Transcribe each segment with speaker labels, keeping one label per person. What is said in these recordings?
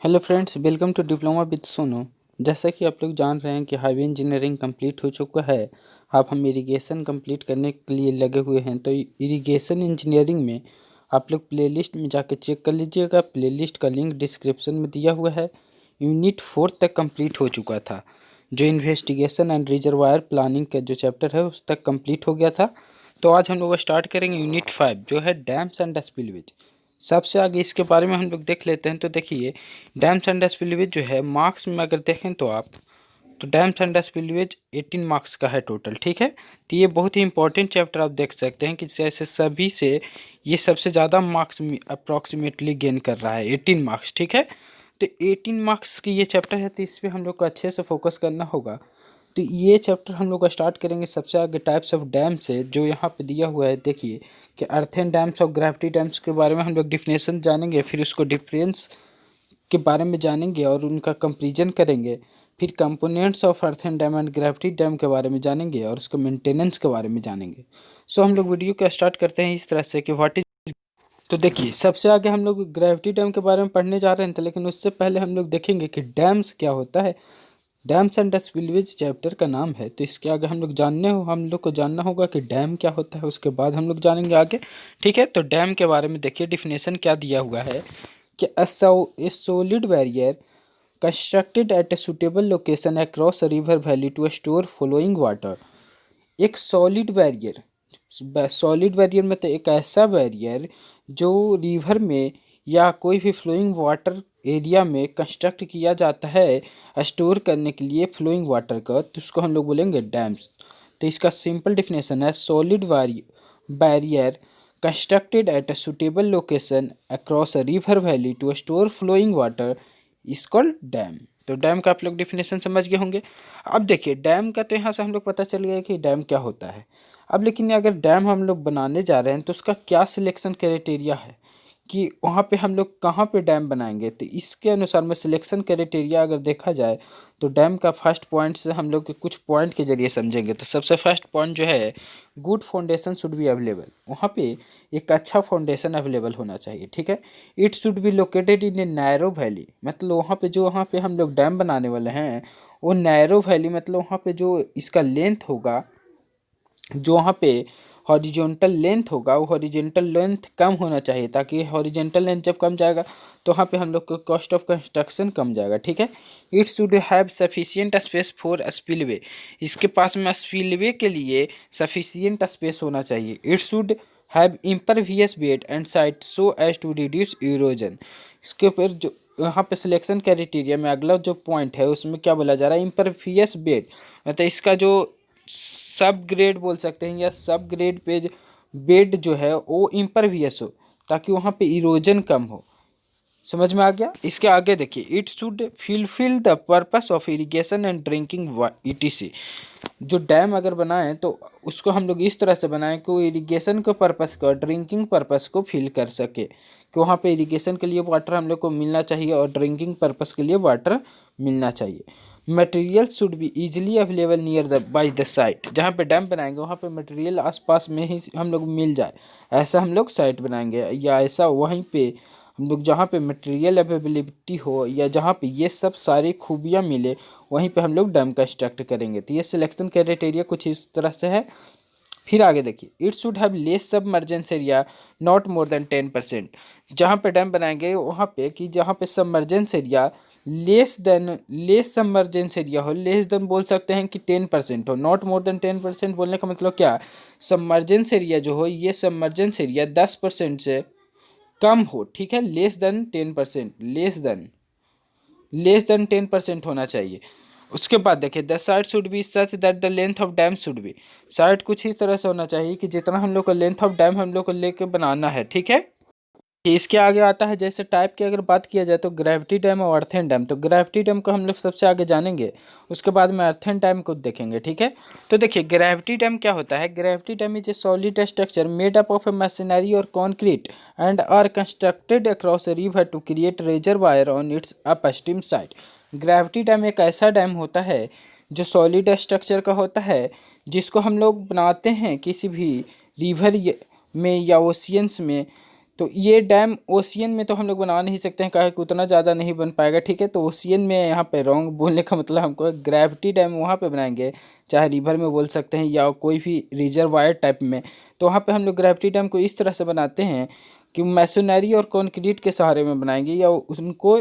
Speaker 1: Hello friends, welcome to diploma with Sonu. जैसा कि आप लोग जान रहे हैं कि हाईवे इंजीनियरिंग कंप्लीट हो चुका है। अब हम इरिगेशन कंप्लीट करने के लिए लगे हुए हैं। तो इरिगेशन इंजीनियरिंग में आप लोग प्लेलिस्ट में जाकर चेक कर लीजिएगा। प्लेलिस्ट का लिंक डिस्क्रिप्शन में दिया हुआ है। यूनिट 4 तक कंप्लीट हो चुका था। जो इन्वेस्टिगेशन एंड रिजर्वायर प्लानिंग का जो चैप्टर है उस तक कंप्लीट हो गया था। तो आज हम लोग स्टार्ट करेंगे यूनिट 5 जो है डैम्स एंड स्पिलवेज। सबसे आगे इसके बारे में हम लोग देख लेते हैं। तो देखिए, डैम्स एंड स्पिलवेज जो है मार्क्स में अगर देखें तो आप, तो डैम्स एंड स्पिलवेज 18 मार्क्स का है टोटल। ठीक है, तो ये बहुत ही इंपॉर्टेंट चैप्टर आप देख सकते हैं कि जैसे सभी से ये सबसे ज़्यादा मार्क्स अप्रॉक्सीमेटली गेन कर रहा है, 18 मार्क्स। ठीक है, तो 18 मार्क्स की ये चैप्टर है, तो इस पर हम लोग को अच्छे से फोकस करना होगा। तो ये चैप्टर हम लोग स्टार्ट करेंगे सबसे आगे टाइप्स ऑफ डैम से, जो यहाँ पे दिया हुआ है। देखिए कि अर्थन डैम्स और ग्रेविटी डैम्स के बारे में हम लोग डिफिनेशन जानेंगे, फिर उसको डिफरेंस के बारे में जानेंगे और उनका कंपैरिजन करेंगे। फिर components of earthen dam and gravity dam के बारे में जानेंगे और उसके मेंटेनेंस के बारे में जानेंगे। सो हम लोग वीडियो को स्टार्ट करते हैं इस तरह से कि व्हाट इज। तो देखिए, सबसे आगे हम लोग ग्रेविटी डैम के बारे में पढ़ने जा रहे हैं, लेकिन उससे पहले हम लोग देखेंगे कि डैम्स क्या होता है। डैम्स एंड स्पिलवेज चैप्टर का नाम है, तो इसके आगे हम लोग को जानना होगा कि डैम क्या होता है। उसके बाद हम लोग जानेंगे आगे। ठीक है, तो डैम के बारे में देखिए डिफिनेशन क्या दिया हुआ है कि a solid barrier constructed at a suitable location across a river valley to store flowing water. एक सॉलिड बैरियर मतलब एक ऐसा बैरियर जो रिवर में या कोई भी फ्लोइंग वाटर एरिया में कंस्ट्रक्ट किया जाता है स्टोर करने के लिए फ्लोइंग वाटर का, तो उसको हम लोग बोलेंगे डैम्स। तो इसका सिंपल डिफिनेशन है solid barrier constructed at a suitable location across a river valley to store flowing water is called dam. तो डैम का आप लोग डिफिनेशन समझ गए होंगे। अब देखिए डैम का, तो यहाँ से हम लोग पता चल गया कि डैम क्या होता है। अब लेकिन अगर डैम हम लोग बनाने जा रहे हैं तो उसका क्या सिलेक्शन क्राइटेरिया है कि वहाँ पे हम लोग कहाँ पे डैम बनाएंगे। तो इसके अनुसार में सिलेक्शन क्राइटेरिया अगर देखा जाए तो डैम का फर्स्ट पॉइंट से हम लोग के कुछ पॉइंट के जरिए समझेंगे। तो सबसे फर्स्ट पॉइंट जो है, good foundation should be available. वहाँ पे एक अच्छा फाउंडेशन अवेलेबल होना चाहिए। ठीक है, it should be located in a narrow valley, मतलब वहाँ पे हम लोग डैम बनाने वाले हैं वो नैरो वैली, मतलब वहाँ पे जो इसका लेंथ होगा, जो वहाँ पे हॉरिजॉन्टल लेंथ होगा वो हॉरिजॉन्टल लेंथ कम होना चाहिए, ताकि हॉरिजॉन्टल लेंथ जब कम जाएगा तो वहाँ पे हम लोग को कॉस्ट ऑफ कंस्ट्रक्शन कम जाएगा। ठीक है, it should have sufficient space for spillway. इसके पास में स्पिलवे के लिए सफिशियंट स्पेस होना चाहिए। It should have impervious bed and site so as to reduce erosion. इसके ऊपर जो यहाँ पे सिलेक्शन क्राइटेरिया में अगला जो पॉइंट है उसमें क्या बोला जा रहा है, इम्परवियस बेड, मतलब इसका जो सब ग्रेड बोल सकते हैं या सब ग्रेड पे बेड जो है वो इम्परवियस हो, ताकि वहाँ पे इरोजन कम हो। समझ में आ गया। इसके आगे देखिए, it should fulfil the purpose of irrigation and drinking etc. जो डैम अगर बनाएं तो उसको हम लोग इस तरह से बनाएं कि वो इरिगेशन के पर्पस को, ड्रिंकिंग पर्पस को फिल कर सके, कि वहाँ पे इरिगेशन के लिए वाटर हम लोग को मिलना चाहिए और ड्रिंकिंग पर्पस के लिए वाटर मिलना चाहिए। Material should be easily available near the by the site. जहाँ पे डैम बनाएंगे वहाँ पे मटेरियल आसपास में ही हम लोग मिल जाए, ऐसा हम लोग साइट बनाएंगे, या ऐसा वहीं पे हम लोग जहाँ पे मटेरियल अवेलेबिलिटी हो या जहाँ पे ये सब सारी खूबियाँ मिले वहीं पे हम लोग डैम कंस्ट्रक्ट करेंगे। तो ये सिलेक्शन क्राइटेरिया कुछ इस तरह से है। फिर आगे देखिए, it should have less submergence area not more than 10%। जहाँ पे डैम बनाएंगे वहाँ पे कि जहाँ पे submergence area less submergence area हो, लेस देन बोल सकते हैं कि 10% हो, नॉट मोर देन 10%। बोलने का मतलब क्या, सबमर्जेंस एरिया जो हो ये सबमर्जेंस एरिया 10% से कम हो। ठीक है, लेस देन 10% होना चाहिए। उसके बाद देखिए, the site should be such that the length of dam should be. Site कुछ इस तरह से होना चाहिए कि जितना हम लोग को लेंथ ऑफ डैम हम लोग को लेके बनाना है। ठीक है, इसके आगे आता है जैसे टाइप की अगर बात किया जाए तो ग्रेविटी डैम और अर्थन डैम। तो ग्रेविटी डैम को हम लोग सबसे आगे जानेंगे, उसके बाद में अर्थन डैम को देखेंगे। ठीक है, तो देखिए ग्रेविटी डैम क्या होता है। Gravity dam is a solid structure made up of a masonry और concrete and are constructed across a river to create reservoir on its upstream side. Gravity dam एक ऐसा डैम होता है जो सॉलिड स्ट्रक्चर का होता है, जिसको हम लोग बनाते हैं किसी भी रिवर में या ओशियंस में, तो ये डैम ओशियन में तो हम लोग बना नहीं सकते हैं, काहे कि उतना ज़्यादा नहीं बन पाएगा, ठीक है। तो ओशियन में यहाँ पे रॉन्ग बोलने का मतलब हमको ग्रेविटी डैम वहाँ पे बनाएंगे, चाहे रिवर में बोल सकते हैं या कोई भी रिजर्वायर टाइप में। तो वहाँ पे हम लोग ग्रेविटी डैम को इस तरह से बनाते हैं कि मैसोनरी और कंक्रीट के सहारे में बनाएंगे, या उनको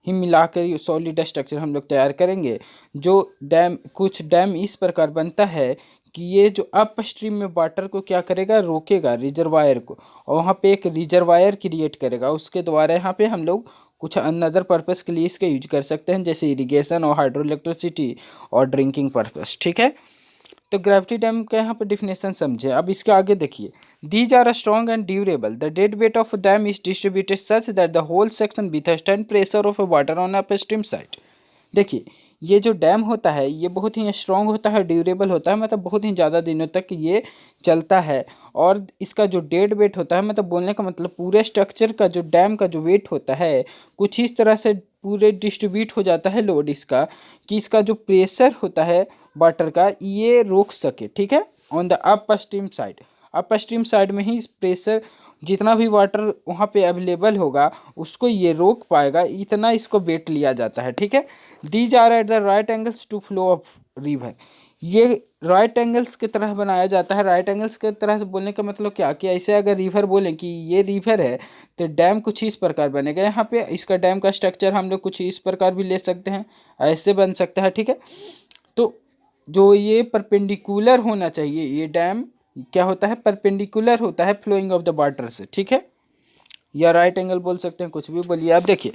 Speaker 1: ही मिलाकर सॉलिड स्ट्रक्चर हम लोग तैयार करेंगे। जो डैम, कुछ डैम इस प्रकार बनता है कि ये जो अप स्ट्रीम में वाटर को क्या करेगा, रोकेगा रिजर्वायर को, और वहाँ पे एक रिजर्वायर क्रिएट करेगा। उसके द्वारा यहाँ पे हम लोग कुछ अनदर पर्पस के लिए इसका यूज कर सकते हैं, जैसे इरिगेशन और हाइड्रो इलेक्ट्रिसिटी और ड्रिंकिंग पर्पस, ठीक है। तो ग्रेविटी डैम का यहाँ पर डिफिनेशन समझे। अब इसके आगे देखिए, these are strong and durable, the dead weight of dam is distributed such that the whole section withstand pressure of water on upstream side. देखिए, ये जो डैम होता है ये बहुत ही स्ट्रॉन्ग होता है, ड्यूरेबल होता है, मतलब बहुत ही ज़्यादा दिनों तक ये चलता है। और इसका जो डेड वेट होता है, मतलब बोलने का मतलब पूरे स्ट्रक्चर का जो डैम का जो वेट होता है कुछ इस तरह से पूरे डिस्ट्रीब्यूट हो जाता है लोड इसका, कि इसका जो प्रेशर होता है वाटर का ये रोक सके, ठीक है। On the up stream side, up stream side में ही प्रेशर जितना भी वाटर वहाँ पे अवेलेबल होगा उसको ये रोक पाएगा, इतना इसको वेट लिया जाता है, ठीक है। These are at the right angles to flow of river, ये राइट एंगल्स की तरह बनाया जाता है। राइट एंगल्स की तरह से बोलने का मतलब क्या, कि ऐसे अगर रिवर बोलें कि ये रिवर है तो डैम कुछ इस प्रकार बनेगा। यहाँ पे इसका डैम का स्ट्रक्चर हम लोग कुछ इस प्रकार भी ले सकते हैं, ऐसे बन सकता है, ठीक है। तो जो ये परपेंडिकुलर होना चाहिए, ये डैम क्या होता है, परपेंडिकुलर होता है फ्लोइंग ऑफ द वाटर से, ठीक है, या राइट एंगल बोल सकते हैं, कुछ भी बोलिए। अब देखिए,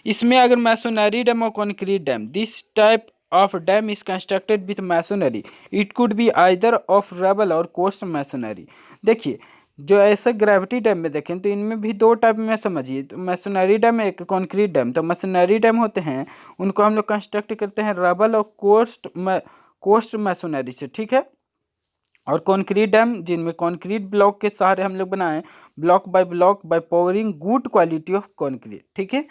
Speaker 1: इसमें अगर मैसोनरी डैम और concrete dam, this type of dam is constructed with masonry, it could be either of rubble or course masonry. देखिए, जो ऐसे ग्रेविटी डैम में देखें तो इनमें भी दो टाइप में समझिए, तो मैसोनरी डैम एक कॉन्क्रीट डैम। तो मैसोनरी डैम होते हैं उनको हम लोग कंस्ट्रक्ट करते हैं रबल और कोर्स मैसोनरी से, ठीक है। और कंक्रीट डैम जिनमें कंक्रीट ब्लॉक के सहारे हम लोग बनाएं, block bye powering good quality of concrete, ठीक है।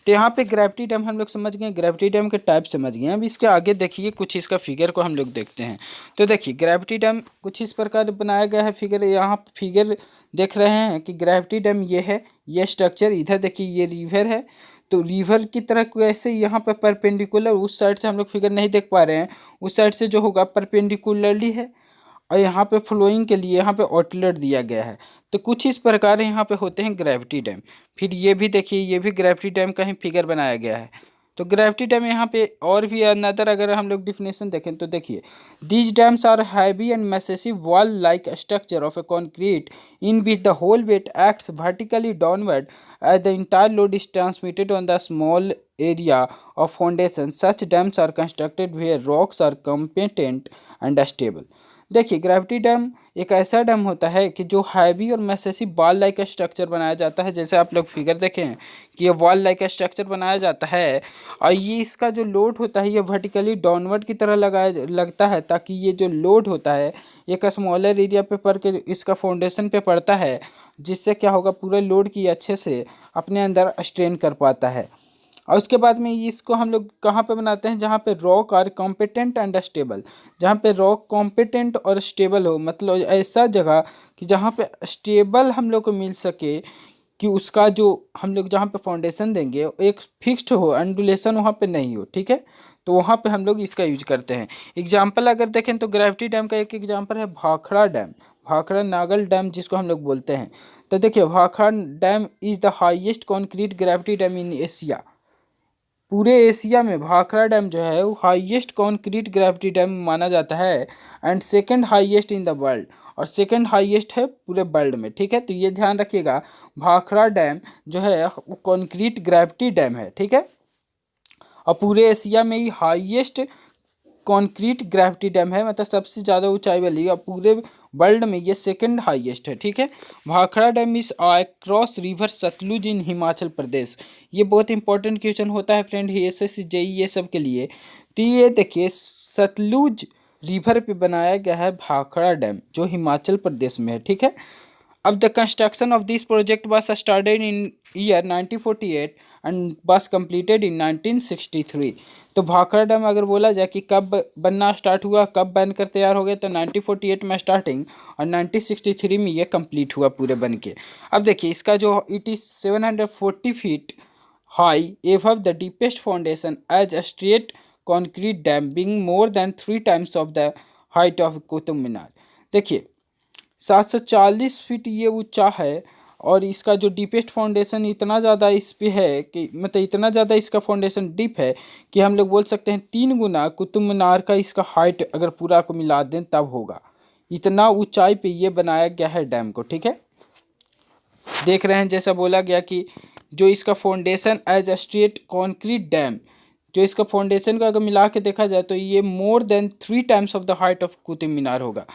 Speaker 1: तो यहाँ पे ग्रेविटी डैम हम लोग समझ गए, ग्रेविटी डैम के टाइप समझ गए। अब इसके आगे देखिए, कुछ इसका फिगर को हम लोग देखते हैं। तो देखिए, ग्रेविटी डैम कुछ इस प्रकार बनाया गया है। फिगर, यहाँ फिगर देख रहे हैं कि ग्रेविटी डैम ये है, ये स्ट्रक्चर, इधर देखिए ये रिवर है। तो रिवर की तरह कैसे यहाँ पर परपेंडिकुलर, उस साइड से हम लोग फिगर नहीं देख पा रहे हैं, उस साइड से जो होगा परपेंडिकुलरली है, और यहाँ पे फ्लोइंग के लिए यहाँ पे आउटलेट दिया गया है। तो कुछ इस प्रकार यहाँ पे होते हैं ग्रेविटी डैम। फिर ये भी देखिए, ये भी ग्रेविटी डैम का ही फिगर बनाया गया है। तो ग्रेविटी डैम यहाँ पे और भी अनदर अगर हम लोग डिफिनेशन देखें तो देखिए, these dams are heavy and massive wall like structure of a concrete in which the whole weight acts vertically downward as the entire load is transmitted on the small area of foundation. Such dams are constructed where rocks are competent and stable. देखिए, gravity dam एक ऐसा dam होता है कि जो heavy और मैसेसिव ball like structure बनाया जाता है। जैसे आप लोग फिगर देखें कि ये वॉल लाइक स्ट्रक्चर बनाया जाता है, और ये इसका जो लोड होता है ये वर्टिकली डाउनवर्ड की तरह लगता है, ताकि ये जो लोड होता है एक स्मॉलर एरिया पे पड़ के इसका फाउंडेशन पे पड़ता है, जिससे क्या होगा, पूरे लोड की अच्छे से अपने अंदर स्ट्रेन कर पाता है। और उसके बाद में इसको हम लोग कहाँ पे बनाते हैं, जहाँ पे रॉक और कॉम्पिटेंट एंड स्टेबल, जहाँ पे रॉक कॉम्पिटेंट और स्टेबल हो, मतलब ऐसा जगह कि जहाँ पे स्टेबल हम लोग को मिल सके, कि उसका जो हम लोग जहाँ पे फाउंडेशन देंगे एक फिक्स्ड हो, अंडुलेशन वहाँ पे नहीं हो, ठीक है। तो वहाँ पे हम लोग इसका यूज करते हैं। एग्जाम्पल अगर देखें तो ग्रेविटी डैम का एक एग्जाम्पल है भाखड़ा डैम, भाखड़ा नागल डैम जिसको हम लोग बोलते हैं। तो देखिए, Bhakra dam is the highest concrete gravity dam in Asia. पूरे एशिया में भाखड़ा डैम जो है वो हाईएस्ट कॉन्क्रीट ग्रेविटी डैम माना जाता है, and second highest in the world, और सेकंड हाईएस्ट है पूरे वर्ल्ड में, ठीक है। तो ये ध्यान रखिएगा, भाखड़ा डैम जो है वो कॉन्क्रीट ग्रेविटी डैम है, ठीक है, और पूरे एशिया में ही हाईएस्ट कॉन्क्रीट ग्रेविटी डैम है, मतलब सबसे ज़्यादा ऊंचाई वाली, और पूरे वर्ल्ड में ये सेकंड हाईएस्ट है, ठीक है। Bhakra dam is across river Sutlej in Himachal Pradesh. ये बहुत इंपॉर्टेंट क्वेश्चन होता है फ्रेंड, एसएससी जेई ये सब के लिए। तो ये देखिए, सतलुज रिवर पे बनाया गया है भाखड़ा डैम, जो हिमाचल प्रदेश में है, ठीक है। अब the construction of this project was started in year 1948 and was completed in 1963। तो भाखड़ा डैम अगर बोला जाए कि कब बनना स्टार्ट हुआ, कब बनकर तैयार हो गया, तो 1948 में स्टार्टिंग और 1963 में ये कंप्लीट हुआ पूरे बन के। अब देखिए इसका जो it is 740 feet high above the deepest foundation as a straight concrete dam being more than 3 times of the height of Qutub Minar. देखिए 740 फीट ये ऊंचा है और इसका जो डीपेस्ट फाउंडेशन इतना ज़्यादा इस पे है कि मतलब इतना ज़्यादा इसका फाउंडेशन डीप है कि हम लोग बोल सकते हैं 3 गुना कुतुब मीनार का इसका हाइट अगर पूरा को मिला दें तब होगा। इतना ऊंचाई पे ये बनाया गया है डैम को, ठीक है। देख रहे हैं जैसा बोला गया कि जो इसका foundation as a straight concrete dam, जो इसका फाउंडेशन को अगर मिला के देखा जाए तो ये more than 3 times of the height of Qutub Minar होगा,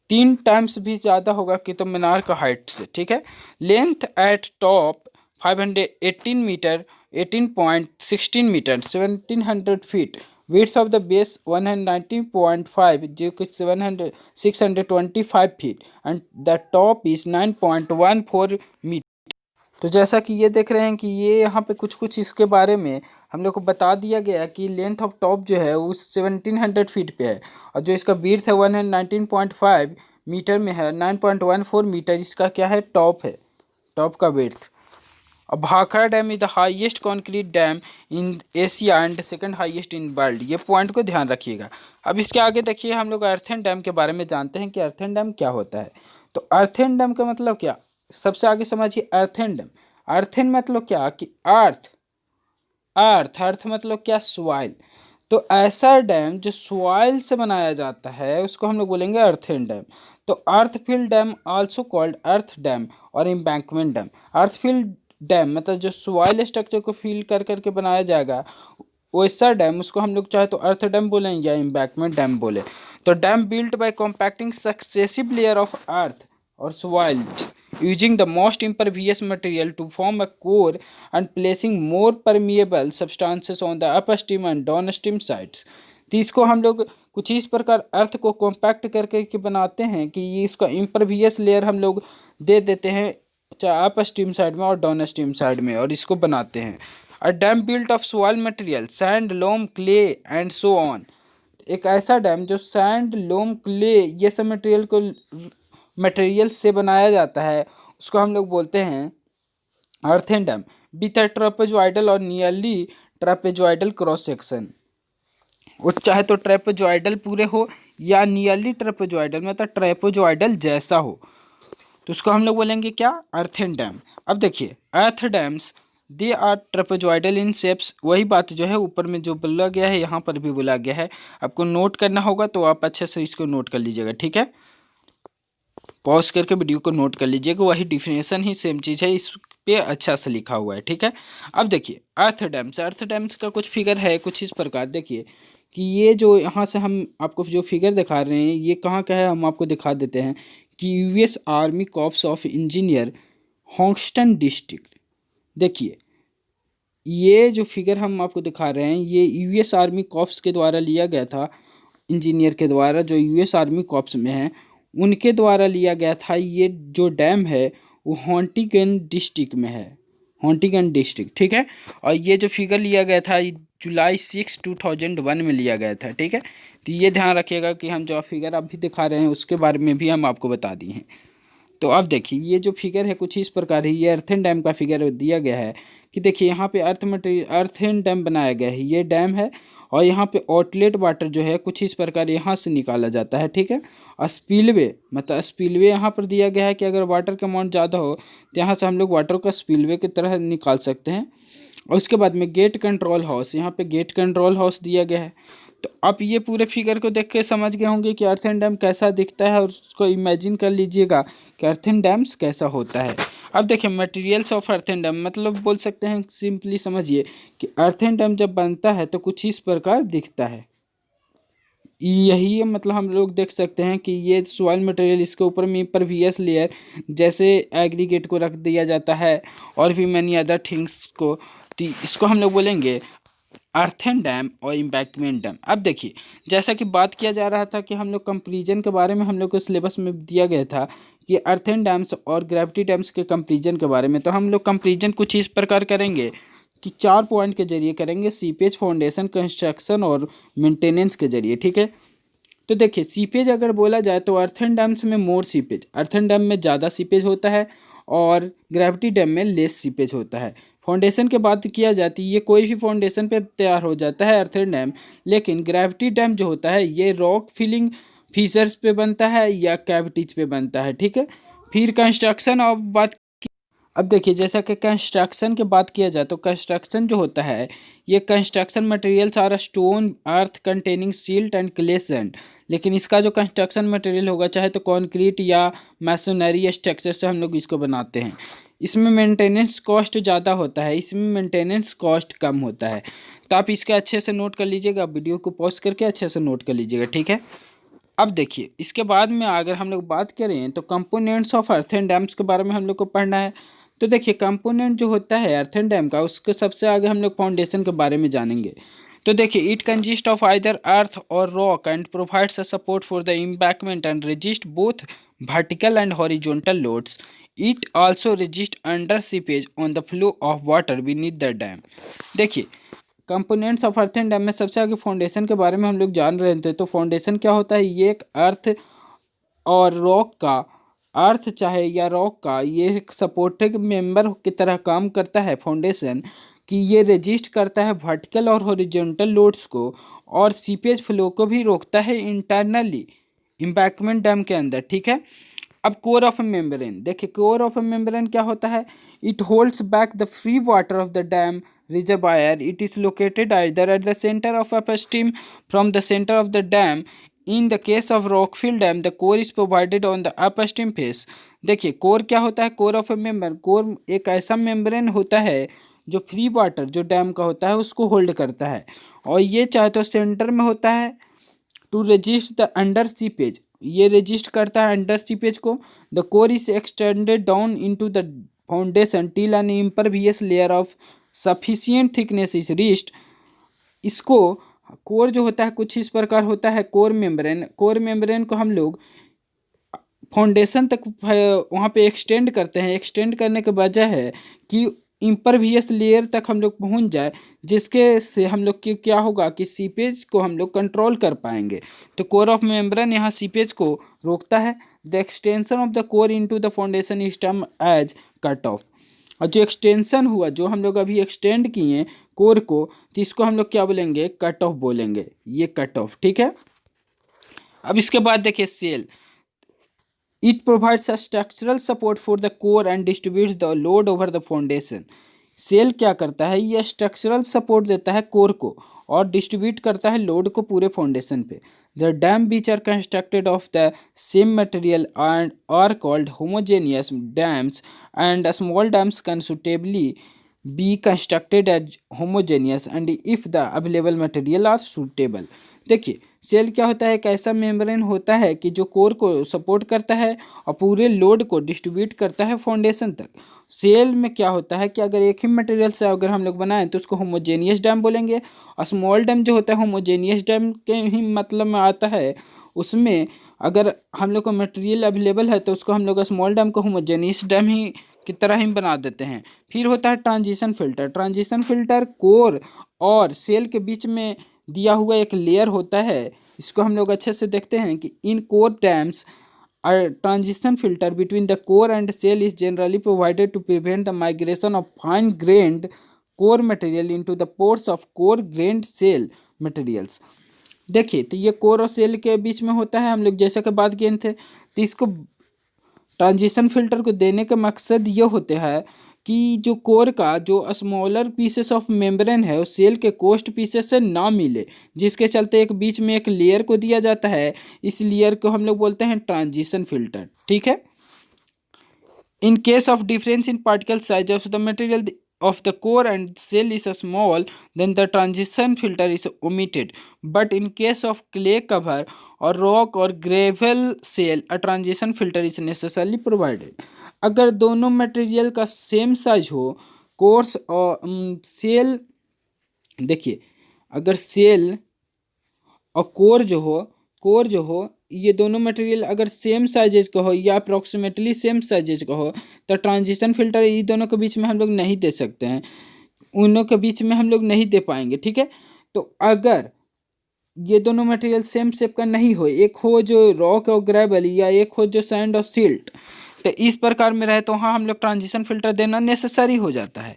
Speaker 1: 3 टाइम्स भी ज़्यादा होगा कुतुब मीनार का हाइट से, ठीक है। Length at top 518 metre 18.16 metre 1700 feet, width of the base 119.5 जो कि 625 feet and the top is 9.14 metre. तो जैसा कि ये देख रहे हैं कि ये यहाँ पे कुछ कुछ इसके बारे में हम लोग को बता दिया गया कि लेंथ ऑफ टॉप जो है वो 1700 फीट पे है और जो इसका विड्थ है 119.5 मीटर में है, 9.14 मीटर इसका क्या है टॉप है, टॉप का विड्थ। अब Bhakra dam is the highest concrete dam in Asia and second highest in world, ये पॉइंट को ध्यान रखिएगा। अब इसके आगे देखिए हम लोग अर्थन डैम के बारे में जानते हैं कि अर्थन डैम क्या होता है। तो अर्थन डैम का मतलब क्या, सबसे आगे समझिए अर्थन डैम। अर्थन मतलब क्या कि अर्थ, अर्थ मतलब क्या सॉइल। तो ऐसा डैम जो सॉइल से बनाया जाता है उसको हम लोग बोलेंगे अर्थन डैम। तो earth fill dam also called earth dam और embankment dam. Earth fill dam मतलब जो सॉइल स्ट्रक्चर को फिल कर करके बनाया जाएगा वैसा डैम, उसको हम लोग चाहे तो अर्थ डैम बोलें या एम्बैंकमेंट डैम बोले। तो dam built by compacting successive layer of earth or soil using the most impervious material to form a core and placing more permeable substances on the upstream and downstream sides। तो इसको हम लोग कुछ इस प्रकार अर्थ को कॉम्पैक्ट करके के बनाते हैं कि ये इसका इम्परवियस लेयर हम लोग दे देते हैं चाहे अप स्ट्रीम साइड में और डाउन स्ट्रीम साइड में और इसको बनाते हैं। A dam built of soil material sand loam clay and so on. एक ऐसा डैम जो सैंड लोम क्ले ये सब मटेरियल से बनाया जाता है उसको हम लोग बोलते हैं earthen dam with a trapezoidal और नियरली ट्रेपेजॉइडल क्रॉस सेक्शन। वो चाहे तो ट्रेपेजॉइडल पूरे हो या नियरली ट्रेपेजॉइडल मतलब ट्रेपेजॉइडल जैसा हो, तो उसको हम लोग बोलेंगे क्या अर्थन डैम। अब देखिए earth dams they are trapezoidal in shapes, वही बात जो है ऊपर में जो बोला गया है यहाँ पर भी बोला गया है, आपको नोट करना होगा तो आप अच्छे से इसको नोट कर लीजिएगा, ठीक है। पॉज करके वीडियो को नोट कर लीजिएगा, वही डिफिनेशन ही सेम चीज़ है, इस पे अच्छा से लिखा हुआ है, ठीक है। अब देखिए अर्थ डैम्स का कुछ फिगर है कुछ इस प्रकार, देखिए कि ये जो यहाँ से हम आपको जो फिगर दिखा रहे हैं ये कहाँ का है हम आपको दिखा देते हैं कि US army corps of engineer Huntington district. देखिए ये जो फिगर हम आपको दिखा रहे हैं ये यूएस आर्मी कॉर्प्स के द्वारा लिया गया था, इंजीनियर के द्वारा जो यूएस आर्मी कॉर्प्स में है उनके द्वारा लिया गया था। ये जो डैम है वो हॉन्टिगन डिस्ट्रिक्ट में है, हॉन्टिगन डिस्ट्रिक्ट, ठीक है। और ये जो फिगर लिया गया था जुलाई 6 2001 में लिया गया था, ठीक है। तो ये ध्यान रखिएगा कि हम जो फिगर अभी दिखा रहे हैं उसके बारे में भी हम आपको बता दिए हैं। तो अब देखिए ये जो फिगर है कुछ इस प्रकार है, ये अर्थन डैम का फिगर दिया गया है कि देखिए यहाँ पे अर्थन डैम बनाया गया है, ये डैम है और यहाँ पे आउटलेट वाटर जो है कुछ इस प्रकार यहाँ से निकाला जाता है, ठीक है। और स्पिलवे मतलब स्पिलवे यहाँ पर दिया गया है कि अगर वाटर का अमाउंट ज़्यादा हो तो यहाँ से हम लोग वाटर का स्पिलवे की तरह निकाल सकते हैं। और उसके बाद में गेट कंट्रोल हाउस, यहाँ पे गेट कंट्रोल हाउस दिया गया है। तो आप ये पूरे फिगर को देख के समझ गए होंगे कि अर्थन डैम कैसा दिखता है और उसको इमेजिन कर लीजिएगा कि अर्थन डैम्स कैसा होता है। अब देखिए मटेरियल्स ऑफ अर्थन डैम मतलब बोल सकते हैं सिंपली समझिए कि अर्थन डैम जब बनता है तो कुछ इस प्रकार दिखता है। यही मतलब हम लोग देख सकते हैं कि ये सॉइल मटेरियल इसके ऊपर में परवियस लेयर जैसे एग्रीगेट को रख दिया जाता है और भी मैनी अदर थिंग्स को, तो इसको हम लोग बोलेंगे अर्थन डैम और एम्बैंकमेंट डैम। अब देखिए जैसा कि बात किया जा रहा था कि हम लोग कंपेरिजन के बारे में हम लोग को सिलेबस में दिया गया था कि अर्थन डैम्स और ग्रेविटी डैम्स के कंपेरिजन के बारे में, तो हम लोग कंपेरिजन कुछ इस प्रकार करेंगे। कि 4 पॉइंट के जरिए करेंगे, सीपेज, फाउंडेशन, कंस्ट्रक्शन और मेंटेनेंस के जरिए। ठीक है, तो देखिए सीपेज अगर बोला जाए तो अर्थन डैम्स में मोर सीपेज, अर्थन डैम में ज़्यादा सीपेज होता है और ग्रेविटी डैम में लेस सीपेज होता है। फाउंडेशन की बात किया जाती है, ये कोई भी फाउंडेशन पे तैयार हो जाता है अर्थन डैम, लेकिन ग्रेविटी डैम जो होता है ये रॉक फिलिंग फीचर्स पे बनता है या कैविटीज पे बनता है। ठीक है, फिर कंस्ट्रक्शन और बात, अब देखिए जैसा कि कंस्ट्रक्शन की बात किया जाए तो कंस्ट्रक्शन जो होता है ये construction materials are stone, earth containing silt and clay sand. लेकिन इसका जो कंस्ट्रक्शन मटेरियल होगा चाहे तो कंक्रीट या मैसोनरी या स्ट्रक्चर से हम लोग इसको बनाते हैं। इसमें मेंटेनेंस कॉस्ट ज़्यादा होता है, इसमें मेंटेनेंस कॉस्ट कम होता है। तो आप इसके अच्छे से नोट कर लीजिएगा, वीडियो को पॉज करके अच्छे से नोट कर लीजिएगा। ठीक है, अब देखिए इसके बाद में अगर हम लोग बात करें तो कंपोनेंट्स ऑफ अर्थन डैम्स के बारे में हम लोग को पढ़ना है। तो देखिए कंपोनेंट जो होता है अर्थन डैम का, उसके सबसे आगे हम लोग फाउंडेशन के बारे में जानेंगे। तो देखिए इट कंजिस्ट ऑफ आइदर अर्थ और rock and provides a support for the embankment and resist both vertical and horizontal loads. It also resist under seepage on the flow of water beneath the dam. देखिए components of earthen dam में सबसे आगे foundation के बारे में हम लोग जान रहे थे। तो फाउंडेशन क्या होता है, ये एक अर्थ और रॉक का, अर्थ चाहे या रॉक का, ये एक सपोर्टिव मेंबर की तरह काम करता है फाउंडेशन, कि ये रेजिस्ट करता है वर्टिकल और हॉरिजॉन्टल लोड्स को और सीपेज फ्लो को भी रोकता है इंटरनली एम्बैंकमेंट डैम के अंदर। ठीक है, अब कोर ऑफ ए मेम्ब्रेन, देखिए कोर ऑफ ए मेम्ब्रेन क्या होता है, it holds back the free water of the dam reservoir. It is located either at the center of upstream from the center of the dam. In the case of Rockfield Dam, the core is provided on the upstream face. देखिए core क्या होता है, core of A member, core एक ऐसा membrane होता है जो free water जो डैम का होता है उसको होल्ड करता है, और ये चाहे तो सेंटर में होता है to resist the under seepage, ये रेजिस्ट करता है अंडर सीपेज को। The core is extended down into the foundation till an impervious layer of sufficient thickness is reached. इसको कोर जो होता है कुछ इस प्रकार होता है, कोर मेम्ब्रेन, कोर मेम्ब्रेन को हम लोग फाउंडेशन तक वहाँ पे एक्सटेंड करते हैं। एक्सटेंड करने के वजह है कि इम्परवियस लेयर तक हम लोग पहुँच जाए, जिसके से हम लोग की क्या होगा कि सीपेज को हम लोग कंट्रोल कर पाएंगे। तो कोर ऑफ मेम्ब्रेन यहाँ सीपेज को रोकता है। The extension of the core into the foundation is term as cut off. और जो एक्सटेंशन हुआ, जो हम लोग अभी एक्सटेंड किए कोर को, तो इसको हम लोग क्या बोलेंगे, कट ऑफ बोलेंगे, ये कट ऑफ। ठीक है, अब इसके बाद देखिए shell, it provides a structural support for the core and distributes the load over the foundation. Shell क्या करता है, ये स्ट्रक्चरल सपोर्ट देता है कोर को और डिस्ट्रीब्यूट करता है लोड को पूरे फाउंडेशन पे। The dam which are constructed of the same material and are called homogeneous dams and small dams can suitably be constructed as homogeneous and if the available material are suitable. देखिए shell क्या होता है, एक ऐसा membrane होता है कि जो कोर को सपोर्ट करता है और पूरे लोड को डिस्ट्रीब्यूट करता है फाउंडेशन तक। सेल में क्या होता है कि अगर एक ही मटेरियल से अगर हम लोग बनाएं तो उसको होमोजेनियस डैम बोलेंगे, और स्मॉल डैम जो होता है होमोजेनियस डैम के ही मतलब में आता है। उसमें अगर हम लोग को मटेरियल अवेलेबल है तो उसको हम लोग स्मॉल डैम को होमोजेनियस डैम ही की तरह ही बना देते हैं। फिर होता है transition filter. Transition filter core और सेल के बीच में दिया हुआ एक लेयर होता है। इसको हम लोग अच्छे से देखते हैं कि in core dams are transition filter between the core and shell is generally provided to prevent the migration of fine grained core material into the pores of coarse grained shell materials. देखिए तो ये core और cell के बीच में होता है, हम लोग जैसा कि बात किए थे। तो इसको ट्रांजिशन फिल्टर को देने का मकसद ये होता है कि जो कोर का जो स्मॉलर पीसेस ऑफ मेम्ब्रेन है उस सेल के कोस्ट पीसेस से ना मिले, जिसके चलते एक बीच में एक लेयर को दिया जाता है। इस लेयर को हम लोग बोलते हैं ट्रांजिशन फिल्टर। ठीक है, in case of difference in particle size of the material of the core and cell is small, then the transition filter is omitted. But in case of clay cover or rock or gravel cell, a transition filter is necessarily provided. अगर दोनों material का same size हो, course और cell, देखिए अगर cell और core जो हो ये दोनों मटेरियल अगर सेम साइजेज का हो या अप्रोक्सीमेटली सेम साइजेज का हो, तो ट्रांजिशन फिल्टर ये दोनों के बीच में हम लोग नहीं दे सकते हैं। उनों के बीच में हम लोग नहीं दे पाएंगे, ठीक है। तो अगर ये दोनों मटेरियल सेम शेप का नहीं हो, एक हो जो रॉक और ग्रेवल या एक हो जो सैंड और सिल्ट, तो इस प्रकार में रहे तो हाँ हम लोग ट्रांजिशन फिल्टर देना नेसेसरी हो जाता है।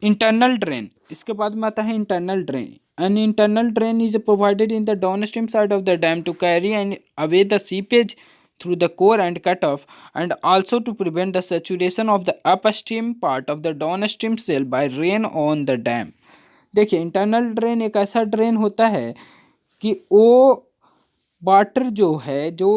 Speaker 1: इंटरनल ड्रेन, इसके बाद में आता है internal drain. An internal drain is provided in the downstream side of the dam to carry and away the seepage through the core and cutoff, and also to prevent the saturation of the upstream part of the downstream cell by rain on the dam। देखिए internal drain एक ऐसा drain होता है कि वो water जो है जो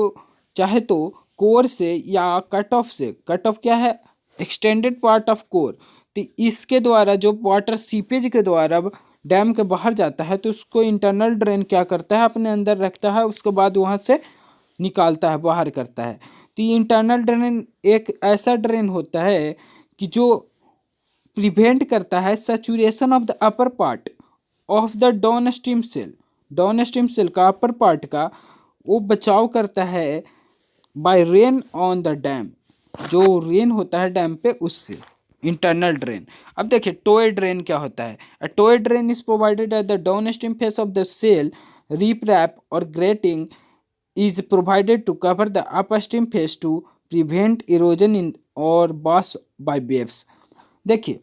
Speaker 1: चाहे तो कोर से या कट ऑफ से, कट ऑफ क्या है, एक्सटेंडेड पार्ट ऑफ कोर, तो इसके द्वारा जो वाटर सीपेज के द्वारा डैम के बाहर जाता है तो उसको इंटरनल ड्रेन क्या करता है, अपने अंदर रखता है, उसके बाद वहाँ से निकालता है, बाहर करता है। तो ये इंटरनल ड्रेन एक ऐसा ड्रेन होता है कि जो प्रिवेंट करता है saturation of the upper part of the downstream shell, downstream shell का अपर पार्ट का वो बचाव करता है by rain on the dam, जो रेन होता है डैम पे उससे, इंटरनल ड्रेन। अब देखिए टोए ड्रेन क्या होता है। A toe drain is provided at the downstream face of the shell, rip rap और grating is provided to cover the upstream phase to prevent erosion in और wash by waves। देखिए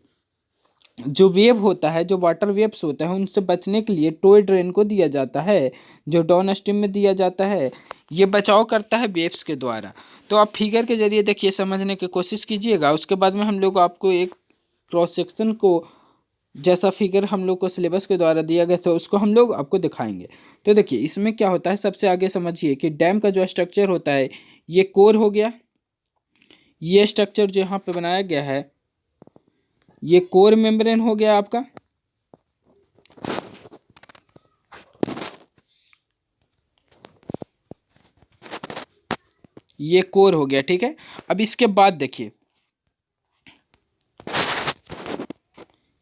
Speaker 1: जो wave होता है, जो वाटर वेव्स होता है, उनसे बचने के लिए टोय ड्रेन को दिया जाता है, जो डाउन स्ट्रीम में दिया जाता है, ये बचाव करता है वेव्स के द्वारा। तो आप फिगर के जरिए देखिए समझने की कोशिश कीजिएगा। उसके बाद में हम लोग आपको एक क्रॉस सेक्शन को जैसा फिगर हम लोग को सिलेबस के द्वारा दिया गया था उसको हम लोग आपको दिखाएंगे। तो देखिए इसमें क्या होता है, सबसे आगे समझिए कि डैम का जो स्ट्रक्चर होता है, ये कोर हो गया, ये स्ट्रक्चर जो यहाँ पे बनाया गया है ये कोर मेम्ब्रेन हो गया आपका, ये कोर हो गया, ठीक है। अब इसके बाद देखिए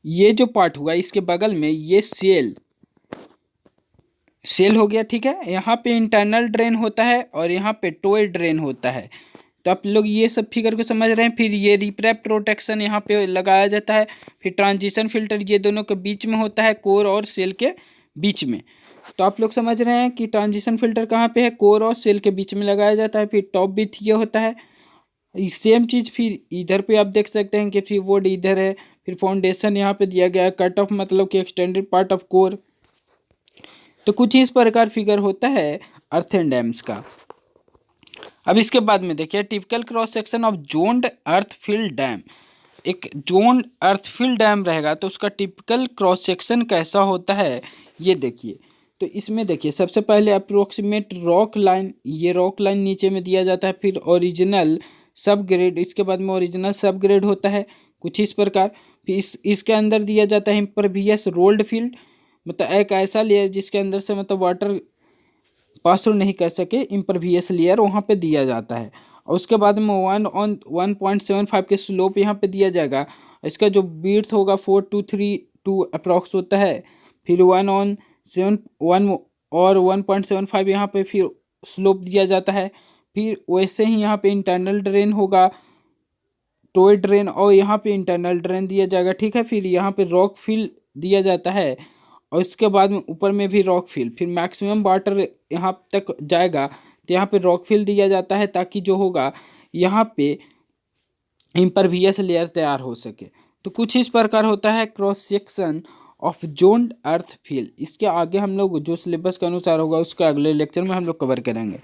Speaker 1: ये जो पार्ट हुआ इसके बगल में ये सेल हो गया, ठीक है। यहाँ पे इंटरनल ड्रेन होता है और यहाँ पे टोय ड्रेन होता है। तो आप लोग ये सब फिगर को समझ रहे हैं। फिर ये रिप्रेप प्रोटेक्शन यहाँ पे लगाया जाता है। फिर ट्रांजिशन फिल्टर ये दोनों के बीच में होता है, कोर और सेल के बीच में। तो आप लोग समझ रहे हैं कि ट्रांजिशन फिल्टर कहाँ पे है, कोर और सेल के बीच में लगाया जाता है। फिर टॉप विथ ये होता है, सेम चीज़ फिर इधर पे आप देख सकते हैं कि फ्री बोर्ड इधर है, फिर फाउंडेशन यहाँ पे दिया गया है, कट ऑफ मतलब कि एक्सटेंडेड पार्ट ऑफ कोर। तो कुछ इस प्रकार फिगर होता है अर्थन डैम्स का। अब इसके बाद में देखिए typical cross section of zoned earth fill dam. एक जोन्ड अर्थ फिल डैम रहेगा तो उसका टिपिकल क्रॉस सेक्शन कैसा होता है ये देखिए। तो इसमें देखिए सबसे पहले अप्रोक्सीमेट रॉक लाइन, ये रॉक लाइन नीचे में दिया जाता है। फिर ओरिजिनल सब ग्रेड, इसके बाद में ओरिजिनल सब ग्रेड होता है कुछ इस प्रकार। फिर इसके अंदर दिया जाता है इम्परवियस रोल्ड फील्ड, मतलब एक ऐसा लेयर जिसके अंदर से मतलब वाटर पास नहीं कर सके, इम्परवियस लेयर वहाँ पे दिया जाता है। और उसके बाद में 1.75 के स्लोप यहाँ पे दिया जाएगा। इसका जो बीट्स होगा 4232 अप्रॉक्स होता है। फिर 1/7 और 1.75 यहाँ पे फिर स्लोप दिया जाता है। फिर वैसे ही यहाँ पे इंटरनल ड्रेन होगा, टोय ड्रेन, और यहाँ पे इंटरनल ड्रेन दिया जाएगा, ठीक है। फिर यहाँ पे रॉक फिल दिया जाता है और इसके बाद में ऊपर में भी रॉक फिल, फिर मैक्सिमम वाटर यहाँ तक जाएगा तो यहाँ पे रॉक फिल दिया जाता है ताकि जो होगा यहाँ पे इम्परवियस लेयर तैयार हो सके। तो कुछ इस प्रकार होता है cross section of zoned earth fill. इसके आगे हम लोग जो सिलेबस के अनुसार होगा उसके अगले लेक्चर में हम लोग कवर करेंगे।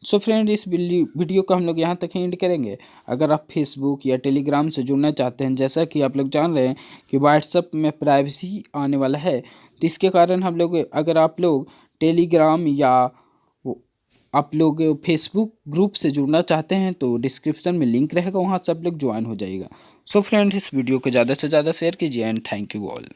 Speaker 1: सो फ्रेंड इस वीडियो को हम लोग यहाँ तक ही एंड करेंगे। अगर आप फेसबुक या टेलीग्राम से जुड़ना चाहते हैं, जैसा कि आप लोग जान रहे हैं कि व्हाट्सएप में प्राइवेसी आने वाला है, तो इसके कारण हम लोग, अगर आप लोग टेलीग्राम या आप लोग फेसबुक ग्रुप से जुड़ना चाहते हैं तो डिस्क्रिप्शन में लिंक रहेगा, वहाँ सब लोग ज्वाइन हो जाइएगा। सो फ्रेंड्स इस वीडियो को ज़्यादा से ज़्यादा शेयर कीजिए एंड थैंक यू ऑल।